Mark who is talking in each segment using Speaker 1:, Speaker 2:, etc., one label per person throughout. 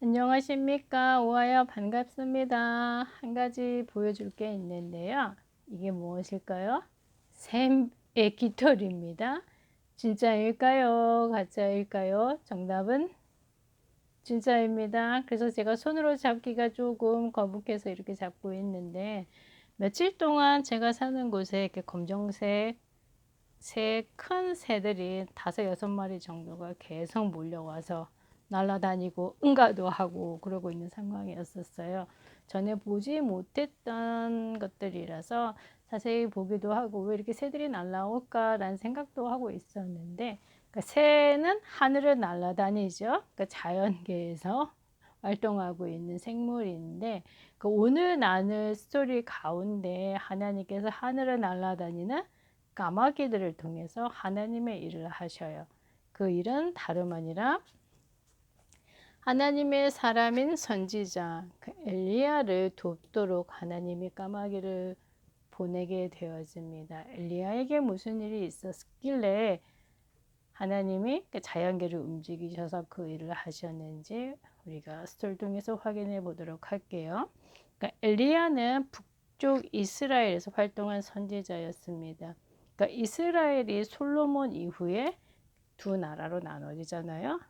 Speaker 1: 안녕하십니까. 오하여 반갑습니다. 한 가지 보여줄 게 있는데요. 이게 무엇일까요? 샘의 깃털입니다. 진짜일까요? 가짜일까요? 정답은 진짜입니다. 그래서 제가 손으로 잡기가 조금 거북해서 이렇게 잡고 있는데 며칠 동안 제가 사는 곳에 이렇게 검정색 큰 새들이 5-6마리 정도가 계속 몰려와서 날아다니고 응가도 하고 그러고 있는 상황이었었어요. 전에 보지 못했던 것들이라서 자세히 보기도 하고 왜 이렇게 새들이 날아올까라는 생각도 하고 있었는데, 그러니까 새는 하늘을 날아다니죠. 그러니까 자연계에서 활동하고 있는 생물인데, 그 오늘 나눌 스토리 가운데 하나님께서 하늘을 날아다니는 까마귀들을 통해서 하나님의 일을 하셔요. 그 일은 다름 아니라 하나님의 사람인 선지자 엘리야를 돕도록 하나님이 까마귀를 보내게 되어집니다. 엘리야에게 무슨 일이 있었길래 하나님이 자연계를 움직이셔서 그 일을 하셨는지 우리가 스토리를 통해서 확인해 보도록 할게요. 그러니까 엘리야는 북쪽 이스라엘에서 활동한 선지자였습니다. 그러니까 이스라엘이 솔로몬 이후에 두 나라로 나눠지잖아요.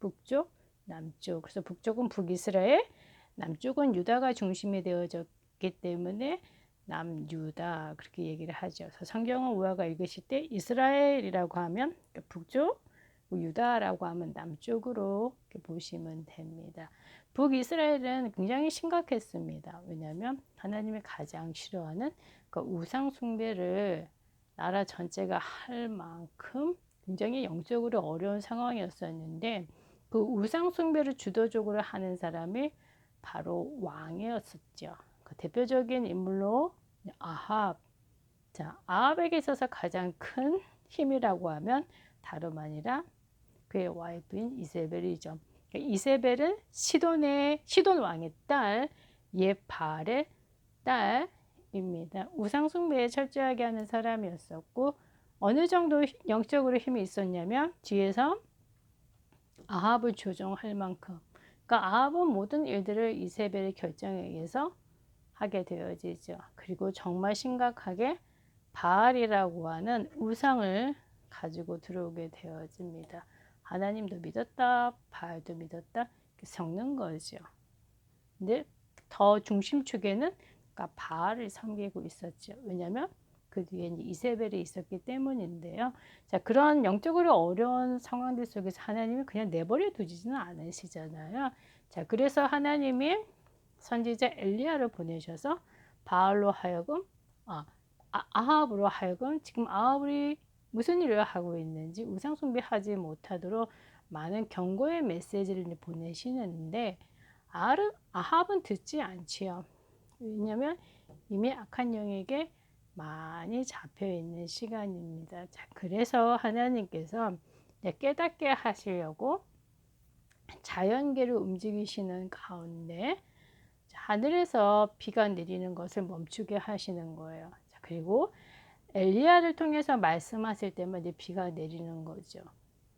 Speaker 1: 북쪽, 남쪽. 그래서 북쪽은 북이스라엘, 남쪽은 유다가 중심이 되어졌기 때문에 남유다 그렇게 얘기를 하죠. 그래서 성경은 우화가 읽으실 때 이스라엘이라고 하면 북쪽, 유다라고 하면 남쪽으로 보시면 됩니다. 북이스라엘은 굉장히 심각했습니다. 왜냐하면 하나님이 가장 싫어하는 그 우상 숭배를 나라 전체가 할 만큼 굉장히 영적으로 어려운 상황이었었는데, 그 우상 숭배를 주도적으로 하는 사람이 바로 왕이었었죠. 그 대표적인 인물로 아합. 자, 아합에게 있어서 가장 큰 힘이라고 하면 다름 아니라 그의 와이프인 이세벨이죠. 이세벨은 시돈 왕의 딸 예발의 딸입니다. 우상 숭배에 철저하게 하는 사람이었었고, 어느 정도 영적으로 힘이 있었냐면 뒤에서 아합을 조종할 만큼, 그러니까 아합은 모든 일들을 이세벨의 결정에 의해서 하게 되어지죠. 그리고 정말 심각하게 바알이라고 하는 우상을 가지고 들어오게 되어집니다. 하나님도 믿었다, 바알도 믿었다, 섞는 거죠. 근데 더 중심축에는 그러니까 바알을 섬기고 있었죠. 왜냐하면 그 뒤에 이세벨이 있었기 때문인데요. 자, 그런 영적으로 어려운 상황들 속에서 하나님이 그냥 내버려 두지는 않으시잖아요. 자, 그래서 하나님이 선지자 엘리야를 보내셔서 바알로 하여금 아합으로 하여금 지금 아합이 무슨 일을 하고 있는지 우상 숭배하지 못하도록 많은 경고의 메시지를 보내시는데, 아합은 듣지 않지요. 왜냐하면 이미 악한 영에게 많이 잡혀 있는 시간입니다. 자, 그래서 하나님께서 깨닫게 하시려고 자연계를 움직이시는 가운데 하늘에서 비가 내리는 것을 멈추게 하시는 거예요. 자, 그리고 엘리야를 통해서 말씀하실 때만 이제 비가 내리는 거죠.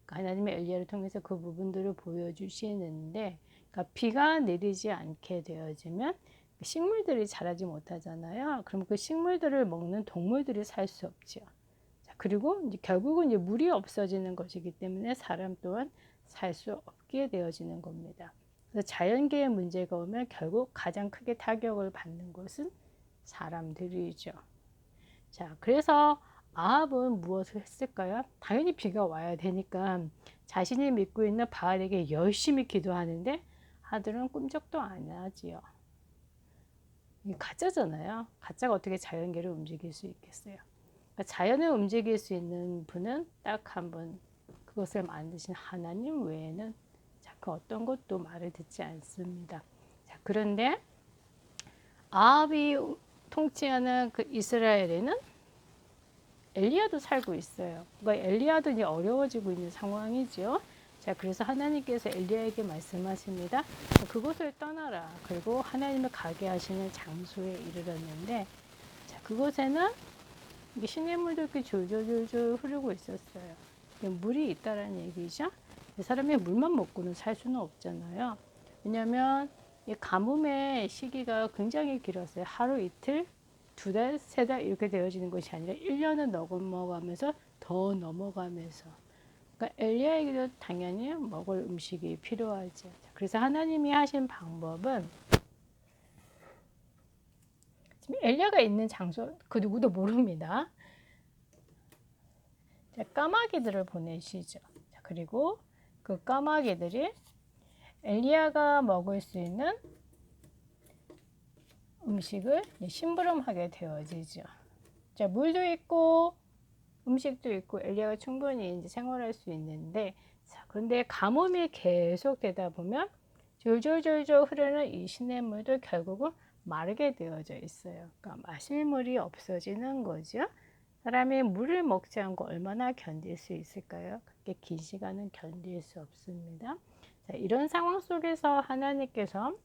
Speaker 1: 그러니까 하나님의 엘리야를 통해서 그 부분들을 보여주시는데, 그러니까 비가 내리지 않게 되어지면 식물들이 자라지 못하잖아요. 그럼 그 식물들을 먹는 동물들이 살 수 없죠. 자, 그리고 이제 결국은 이제 물이 없어지는 것이기 때문에 사람 또한 살 수 없게 되어지는 겁니다. 그래서 자연계의 문제가 오면 결국 가장 크게 타격을 받는 것은 사람들이죠. 자, 그래서 아합은 무엇을 했을까요? 당연히 비가 와야 되니까 자신이 믿고 있는 바알에게 열심히 기도하는데 아들은 꿈쩍도 안 하지요. 가짜잖아요. 가짜가 어떻게 자연계를 움직일 수 있겠어요? 그러니까 자연을 움직일 수 있는 분은 딱 한 분, 그것을 만드신 하나님 외에는 그 어떤 것도 말을 듣지 않습니다. 자, 그런데 아합이 통치하는 그 이스라엘에는 엘리야도 살고 있어요. 그러니까 엘리야도 이제 어려워지고 있는 상황이죠. 자, 그래서 하나님께서 엘리야에게 말씀하십니다. 그곳을 떠나라. 그리고 하나님을 가게 하시는 장소에 이르렀는데, 자, 그곳에는 시냇물도 이렇게 졸졸졸졸 흐르고 있었어요. 물이 있다라는 얘기죠. 사람이 물만 먹고는 살 수는 없잖아요. 왜냐하면 이 가뭄의 시기가 굉장히 길었어요. 하루 이틀, 두 달, 세 달 이렇게 되어지는 것이 아니라 1년은 넘어가면서 더 넘어가면서. 그러니까 엘리야에게도 당연히 먹을 음식이 필요하죠. 그래서 하나님이 하신 방법은 지금 엘리야가 있는 장소 그 누구도 모릅니다. 까마귀들을 보내시죠. 그리고 그 까마귀들이 엘리야가 먹을 수 있는 음식을 심부름하게 되어지죠. 자, 물도 있고 음식도 있고 엘리야가 충분히 이제 생활할 수 있는데, 자, 그런데 가뭄이 계속 되다 보면 졸졸졸졸 흐르는 이 시냇물도 결국은 마르게 되어져 있어요. 그러니까 마실 물이 없어지는 거죠. 사람이 물을 먹지 않고 얼마나 견딜 수 있을까요? 그렇게 긴 시간은 견딜 수 없습니다. 자, 이런 상황 속에서 하나님께서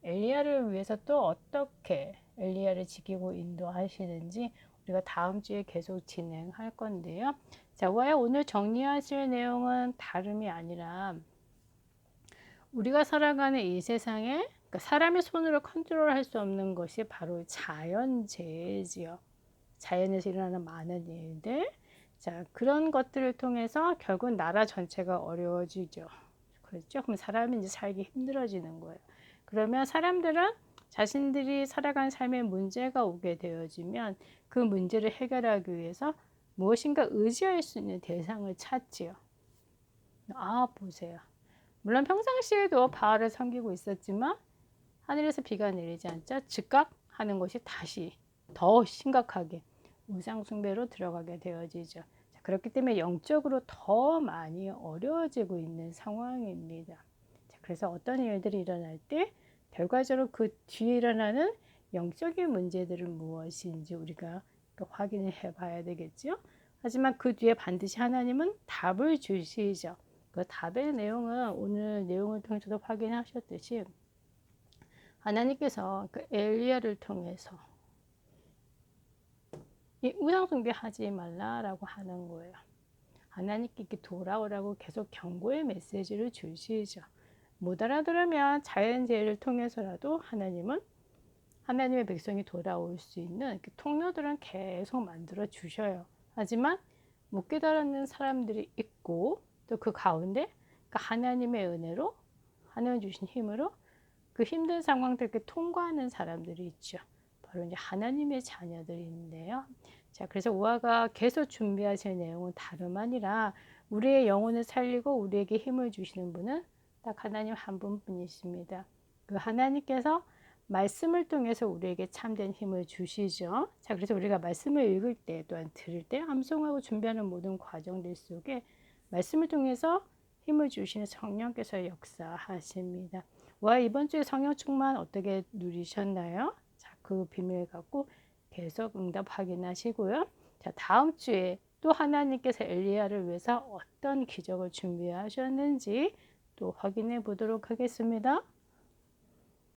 Speaker 1: 엘리야를 위해서 또 어떻게 엘리야를 지키고 인도하시는지 우리가 다음 주에 계속 진행할 건데요. 자, 오늘 정리하실 내용은 다름이 아니라 우리가 살아가는 이 세상에 그러니까 사람의 손으로 컨트롤할 수 없는 것이 바로 자연재해지요. 자연에서 일어나는 많은 일들. 자, 그런 것들을 통해서 결국 나라 전체가 어려워지죠. 그렇죠? 그럼 사람이 이제 살기 힘들어지는 거예요. 그러면 사람들은 자신들이 살아간 삶에 문제가 오게 되어지면 그 문제를 해결하기 위해서 무엇인가 의지할 수 있는 대상을 찾지요. 아, 보세요. 물론 평상시에도 바알을 섬기고 있었지만 하늘에서 비가 내리지 않자 즉각 하는 것이 다시 더 심각하게 우상 숭배로 들어가게 되어지죠. 자, 그렇기 때문에 영적으로 더 많이 어려워지고 있는 상황입니다. 자, 그래서 어떤 일들이 일어날 때 결과적으로 그 뒤에 일어나는 영적인 문제들은 무엇인지 우리가 확인을 해봐야 되겠죠. 하지만 그 뒤에 반드시 하나님은 답을 주시죠. 그 답의 내용은 오늘 내용을 통해서도 확인하셨듯이 하나님께서 그 엘리야를 통해서 이 우상 숭배하지 말라라고 하는 거예요. 하나님께 돌아오라고 계속 경고의 메시지를 주시죠. 못 알아들으면 자연재해를 통해서라도 하나님은 하나님의 백성이 돌아올 수 있는 통로들은 계속 만들어 주셔요. 하지만 못 깨달는 사람들이 있고 또 그 가운데 하나님의 은혜로 하나님 주신 힘으로 그 힘든 상황들을 통과하는 사람들이 있죠. 바로 이제 하나님의 자녀들인데요. 자, 그래서 우아가 계속 준비하실 내용은 다름 아니라 우리의 영혼을 살리고 우리에게 힘을 주시는 분은 딱 하나님 한 분뿐이십니다. 그 하나님께서 말씀을 통해서 우리에게 참된 힘을 주시죠. 자, 그래서 우리가 말씀을 읽을 때 또한 들을 때 암송하고 준비하는 모든 과정들 속에 말씀을 통해서 힘을 주시는 성령께서 역사하십니다. 와, 이번 주에 성령 충만 어떻게 누리셨나요? 자, 그 비밀 갖고 계속 응답 확인하시고요. 자, 다음 주에 또 하나님께서 엘리야를 위해서 어떤 기적을 준비하셨는지 또 확인해 보도록 하겠습니다.